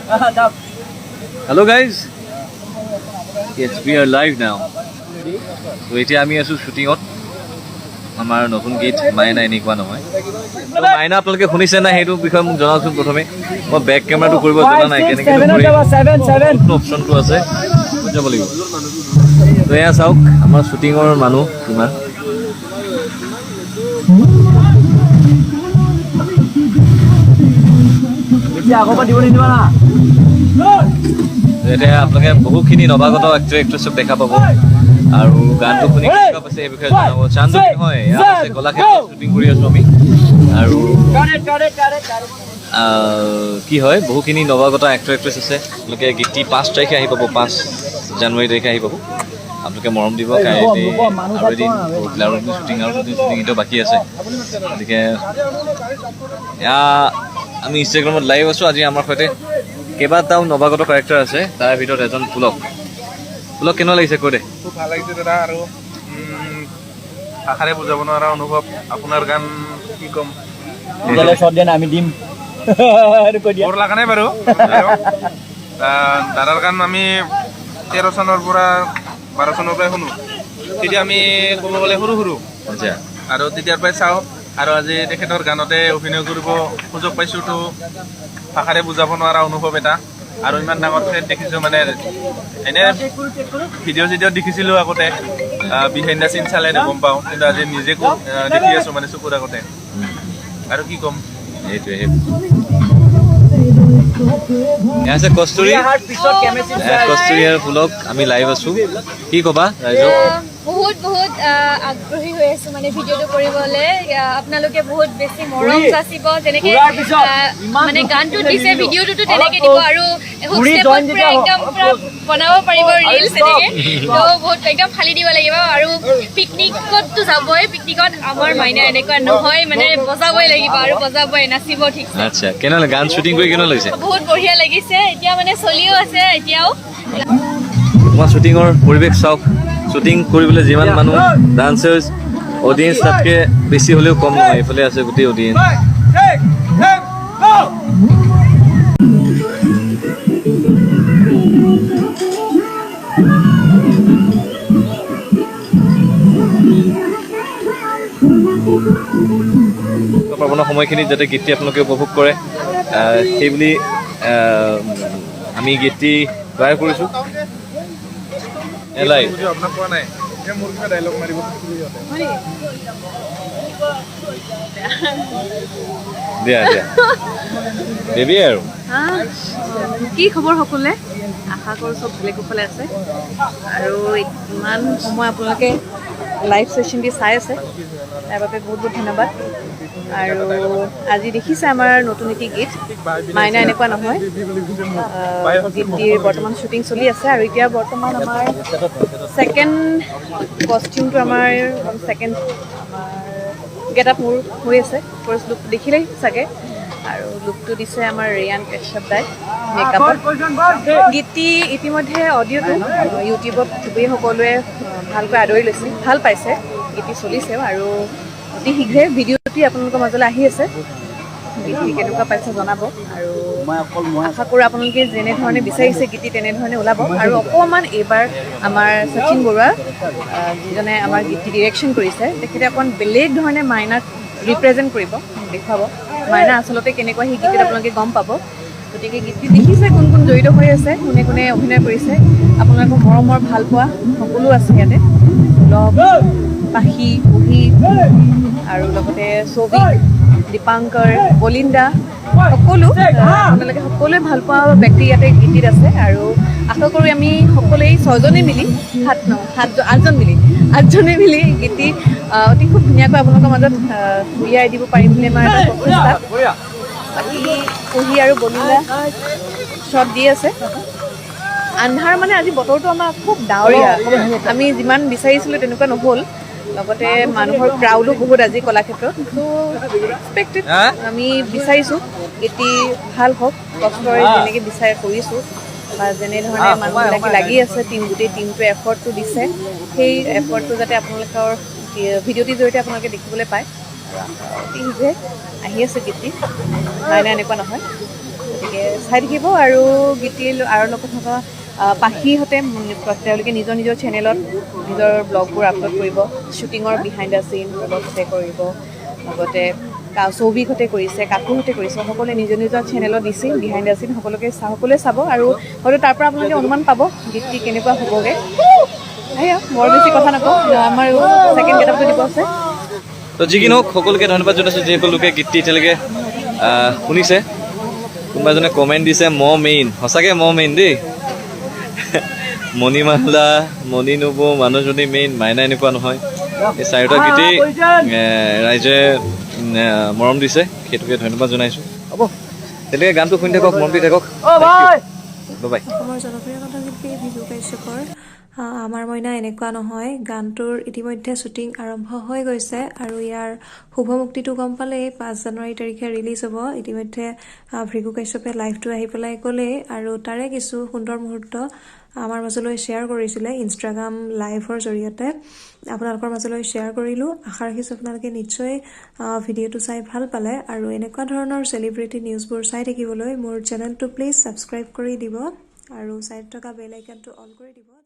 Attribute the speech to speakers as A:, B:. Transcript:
A: Hello guys. Yes, we are live now. So এতিয়া আমি আছো শুটিংত আমাৰ নতুন গীত মাইনা এনেকুৱা নহয় তো মাইনা আপোনালোকে শুনিছে না সেইটো বিষয়ে মোক জনাওকচোন প্ৰথমে মই বেক কেমেৰাটো কৰিব জনা নাই কেনেকৈ অপশ্যনটো আছে যাব লাগিব তো এয়া চাওক আমাৰ শুটিঙৰ মানুহ কিমান আগৰ দিব নিদিবা না এতিয়া আপোনালোকে বহুখিনি নৱাগত এক্টৰ এক্ট্ৰেছক দেখা পাব আৰু গানটো শুনি কেনেকুৱা পাইছে এই বিষয়ে জনাব চান্দু নহয় আছে কলাক্ষেত্ৰত শ্বুটিং কৰি আছোঁ আমি আৰু কি হয় বহুখিনি নৱাগত এক্টৰ এক্ট্ৰেছ আছে আপোনালোকে গীতটি 5 তাৰিখে আহি পাব 5 জানুৱাৰী তাৰিখে আহি পাব আপোনালোকে মৰম দিব কাইলৈ আৰু এদিন শ্বুটিং আৰু শ্বুটিং এতিয়াও বাকী আছে গতিকে আমি ইনষ্টাগ্ৰামত লাইভ আছোঁ আজি আমাৰ সৈতে কেইবাটাও নৱাগত কেৰেক্টাৰ আছে তাৰ ভিতৰত এজন পুলক কেনেকুৱা লাগিছে কৈ দে
B: খুব ভাল লাগিছে দাদা আৰু আশাৰে বুজাব নোৱাৰা অনুভৱ আপোনাৰ গান কি ক'ম
A: আমি দিম
B: বৰ লগা নাই বাৰু দাদাৰ গান আমি 13 চনৰ পৰা 12 চনৰ পৰাই শুনো তেতিয়া আমি ক'ব গ'লে সৰু
A: আচ্ছা
B: আৰু তেতিয়াৰ পৰাই চাওঁ আৰু আজি তেখেতৰ গানতে অভিনয় কৰিব সুযোগ পাইছোঁ তো ভাষাৰে বুজাব নোৱাৰা অনুভৱ এটা আৰু ইমান ডাঙৰ ফ্ৰেণ্ড দেখিছোঁ মানে এনে ভিডিঅ' চিডিঅ'ত দেখিছিলোঁ আগতে বিহাইণ্ড দ্য চিন চালে গম পাওঁ কিন্তু আজি নিজে দেখি আছোঁ মানে চকুৰ আগতে আৰু কি ক'ম
A: এইটোৱে আছে কস্তুৰী আৰু পুলক আমি লাইভ আছোঁ কি ক'বা ৰাইজক
C: বহুত আগ্ৰহী হৈ আছো মানে ভিডিঅ'টো কৰিবলৈ আপোনালোকে বহুত বেছি মৰম চাচিব যেনেকৈ মানে গানটো দিছে ভিডিঅ'টোতো তেনেকৈ দিব আৰু হুকষ্টেপত পুৰা একদম পুৰা বনাব পাৰিব ৰিলছ তেনেকৈ তো বহুত একদম ফালি দিব লাগিব আৰু পিকনিকততো যাবই পিকনিকত আমাৰ মাইনা এনেকুৱা নহয় মানে বজাবই লাগিব আৰু বজাবই নাচিব ঠিক
A: আচ্ছা কেনেকুৱা গান শ্বুটিং কৰি কেনেকুৱা লাগিছে
C: বহুত বঢ়িয়া লাগিছে এতিয়া মানে চলিও আছে এতিয়াও
A: তোমাৰ শ্বুটিঙৰ পৰিৱেশ চাওক শ্বুটিং কৰিবলৈ যিমান মানুহ ডান্সাৰ্ছ অডিয়েঞ্চ তাতকৈ বেছি হ'লেও কম নহয় এইফালে আছে গোটেই অডিয়েঞ্চ পাবনৰ সময়খিনিত যাতে গীতটি আপোনালোকে উপভোগ কৰে সেইবুলি আমি গীতটি ট্ৰাই কৰিছোঁ এলাই
B: আপোনাক কোৱা নাই মোৰ কিবা ডাইলগ মাৰিব
A: দিয়া দেবী আৰু
D: কি খবৰ সকলোৱে আশা কৰোঁ চব ভালে কুশলে আছে আৰু ইমান সময় আপোনালোকে লাইভ ছেশ্যন দি চাই আছে তাৰ বাবে বহুত ধন্যবাদ আৰু আজি দেখিছে আমাৰ নতুন এটি গীত মাইনা এনেকুৱা নহয় গীতটিৰ বৰ্তমান শ্বুটিং চলি আছে আৰু এতিয়া বৰ্তমান আমাৰ ছেকেণ্ড কষ্টিউমটো আমাৰ ছেকেণ্ড আমাৰ গেট আপ মোৰ হৈ আছে ফাৰ্ষ্ট লুকটো দেখিলেই চাগে আৰু লুকটো দিছে আমাৰ ৰিয়ান কাশ্যপ দাই মেকআপত গীতটি ইতিমধ্যে অডিঅ'টো ইউটিউবত চবেই সকলোৱে ভালকৈ আদৰি লৈছে ভাল পাইছে গীতটি চলিছেও আৰু অতি শীঘ্ৰে ভিডিঅ'টি আপোনালোকৰ মাজলৈ আহি আছে গীতটি কেনেকুৱা পাইছে জনাব আৰু আশা কৰোঁ আপোনালোকে যেনেধৰণে বিচাৰিছে গীতটি তেনেধৰণে ওলাব আৰু অকণমান এইবাৰ আমাৰ শচীন বৰুৱা যিজনে আমাৰ গীতটি ডিৰেকশ্যন কৰিছে তেখেতে অকণমান বেলেগ ধৰণে মাইনাক ৰিপ্ৰেজেণ্ট কৰিব দেখুৱাব মাইনা আচলতে কেনেকুৱা সেই গীতটিত আপোনালোকে গম পাব গতিকে গীতটি দেখিছে কোন কোন জড়িত হৈ আছে কোনে কোনে অভিনয় কৰিছে আপোনালোকৰ মৰমৰ ভাল পোৱা সকলো আছে ইয়াতে লগ পাখি পুহি আৰু লগতে ছবি দীপাংকৰ বলিন্দা সকলো আপোনালোকে সকলোৱে ভাল পোৱা ব্যক্তি ইয়াতে গীতটিত আছে আৰু আশা কৰোঁ আমি সকলোৱে 6জনে মিলি 8জনে মিলি গীতটি অতি খুব ধুনীয়াকৈ আপোনালোকৰ মাজত উলিয়াই দিব পাৰিম বুলি আমাৰ এটা প্ৰচেষ্টা বাকী পুহি আৰু বলিন্দা শ্বট দি আছে আন্ধাৰ মানে আজি বতৰটো আমাৰ খুব ডাৱৰীয়া আমি যিমান বিচাৰিছিলোঁ তেনেকুৱা নহ'ল লগতে মানুহৰ ক্ৰাউডো বহুত আজি কলাক্ষেত্ৰত তো এক্সপেক্টেড আমি বিচাৰিছোঁ গীতটি ভাল হওক কষ্টৰে যেনেকৈ বিচাৰি কৰিছোঁ বা যেনেধৰণে মানুহবিলাকে লাগি আছে গোটেই টিমটোৱে এফৰ্টটো দিছে সেই এফৰ্টটো যাতে আপোনালোকৰ ভিডিঅ'টিৰ জৰিয়তে আপোনালোকে দেখিবলৈ পায় অতি শীঘ্ৰে আহি আছে গীতটি মাইনা এনেকুৱা নহয় গতিকে চাই থাকিব আৰু গীতি আৰু লগত থকা পাখিহঁতে তেওঁলোকে নিজৰ নিজৰ চেনেলত নিজৰ ব্লগবোৰ আপলোড কৰিব শ্বুটিঙৰ বিহাইণ্ড দ্য চিন লগতে কৰিব লগতে সৌভিকহঁতে কৰিছে কাকুহঁতে কৰিছে সকলোৱে নিজৰ নিজৰ চেনেলত দিছে বিহাইণ্ড দ্য চিন সকলোৱে চাব আৰু হয়তো তাৰ পৰা আপোনালোকে অনুমান পাব গীতটি কেনেকুৱা হ'বগৈ সেয়া বৰ বেছি কথা নকওঁ আমাৰ ছেকেণ্ড গেটআপটো দিব আছে
A: তো যি কি নহওক সকলোকে ধন্যবাদ জনাইছোঁ যিসকলোকে গীতটি এতিয়ালৈকে শুনিছে কোনোবা এজনে কমেণ্ট দিছে মেইন সঁচাকৈ মেইন দেই মণিমালা মণি নবৌ মানুহজনী মেইন মাইনা এনেকুৱা নহয় এই চাৰিটা গীতেই ৰাইজে মৰম দিছে সেইটোকে ধন্যবাদ জনাইছোঁ হ'ব তেনেকৈ গানটো শুনি থাকক মৰম দি থাকক বাই
E: অসমৰ জনপ্ৰিয় কণ্ঠশিল্পী ভিগু কাশ্যপৰ আমাৰ মইনা এনেকুৱা নহয় গানটোৰ ইতিমধ্যে শ্বুটিং আৰম্ভ হৈ গৈছে আৰু ইয়াৰ শুভ মুক্তিটো গম পালেই 5 জানুৱাৰী তাৰিখে ৰিলিজ হ'ব ইতিমধ্যে ভিগু কাশ্যপে লাইভটো আহি পেলাই ক'লেই আৰু তাৰে কিছু সুন্দৰ মুহূৰ্ত আমাৰ মাজলৈ শ্বেয়াৰ কৰিছিলে ইনষ্টাগ্ৰাম লাইভৰ জৰিয়তে আপোনালোকৰ মাজলৈ শ্বেয়াৰ কৰিলোঁ আশা ৰাখিছোঁ আপোনালোকে নিশ্চয় ভিডিঅ'টো চাই ভাল পালে আৰু এনেকুৱা ধৰণৰ চেলিব্ৰিটি নিউজবোৰ চাই থাকিবলৈ মোৰ চেনেলটো প্লিজ ছাবস্ক্ৰাইব কৰি দিব আৰু চাইড থকা বেল আইকনটো অন কৰি দিব